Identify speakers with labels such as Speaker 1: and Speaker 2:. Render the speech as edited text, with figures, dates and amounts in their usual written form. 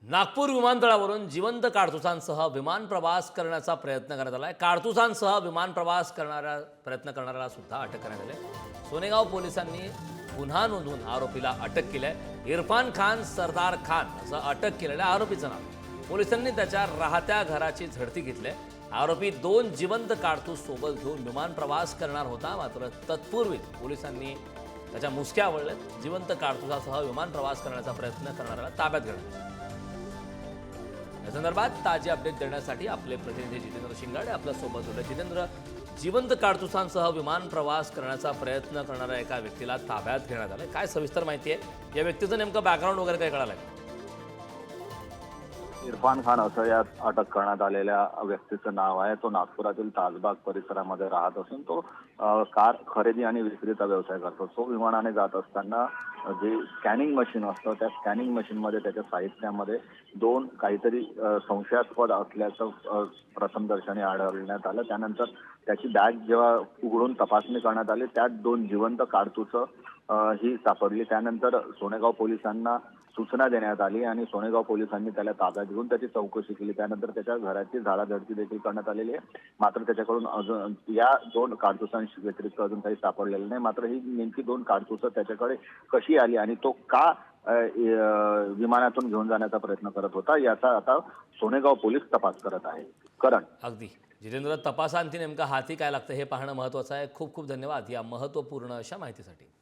Speaker 1: नागपूर विमानतळावरून जिवंत काडतुसांसह विमान प्रवास करण्याचा प्रयत्न करण्यात आला आहे। काडतुसांसह विमान प्रवास प्रयत्न करणाऱ्याला सुद्धा अटक करण्यात आली आहे। सोनेगाव पोलिसांनी गुन्हा नोंदवून आरोपीला अटक केली आहे। इरफान खान सरदार खान असं अटक केलेल्या आरोपीचं नाव। पोलिसांनी त्याच्या राहत्या घराची झडती घेतली आहे। आरोपी 2 जिवंत काडतूस सोबत घेऊन विमान प्रवास करणार होता, मात्र तत्पूर्वी पोलिसांनी त्याच्या मुसक्या वळल्यात। जिवंत काडतुसासह विमान प्रवास करण्याचा प्रयत्न करणाऱ्याला ताब्यात घेतलं। या संदर्भात ताजी अपडेट देण्यासाठी आपले प्रतिनिधी जितेंद्र शिंगाडे आपल्या सोबत होते। जितेंद्र, जिवंत काडतुसांसह विमान प्रवास करण्याचा प्रयत्न करणाऱ्या एका व्यक्तीला ताब्यात घेण्यात आले। काय सविस्तर माहिती आहे? या व्यक्तीचं नेमकं बॅकग्राऊंड वगैरे काय कळालं आहे?
Speaker 2: इरफान खान असं या अटक करण्यात आलेल्या व्यक्तीचं नाव आहे। तो नागपुरातील ताजबाग परिसरामध्ये राहत असून तो कार खरेदी आणि विक्रीचा व्यवसाय करतो। तो विमानाने जात असताना जे स्कॅनिंग मशीन असतं त्या स्कॅनिंग मशीनमध्ये त्याच्या साहित्यामध्ये 2 काहीतरी संशयास्पद असल्याचं प्रथमदर्शनी आढळण्यात आलं। त्यानंतर त्याची बॅग जेव्हा उघडून तपासणी करण्यात आली त्यात 2 जिवंत काडतुसं ही सापडली। त्यानंतर सोनेगाव पोलिसांना सूचना देण्यात आली आणि सोनेगाव पोलिसांनी त्याला ताब्यात घेऊन त्याची चौकशी केली। त्यानंतर त्याच्या घराची झाडाझडती देखील करण्यात आलेली आहे। मात्र त्याच्याकडून अजून या 2 काडतुसांशी व्यतिरिक्त अजून काही सापडलेलं नाही। मात्र ही नेमकी 2 काडतुसं त्याच्याकडे कशी आली आणि तो का विमानातून घेऊन जाण्याचा प्रयत्न करत होता याचा आता सोनेगाव पोलीस तपास करत आहे। करण,
Speaker 1: अगदी जितेंद्र, तपासांती नेमका हाती काय लागतं हे पाहणं महत्त्वाचं आहे। खूप खूप धन्यवाद या महत्त्वपूर्ण अशा माहितीसाठी।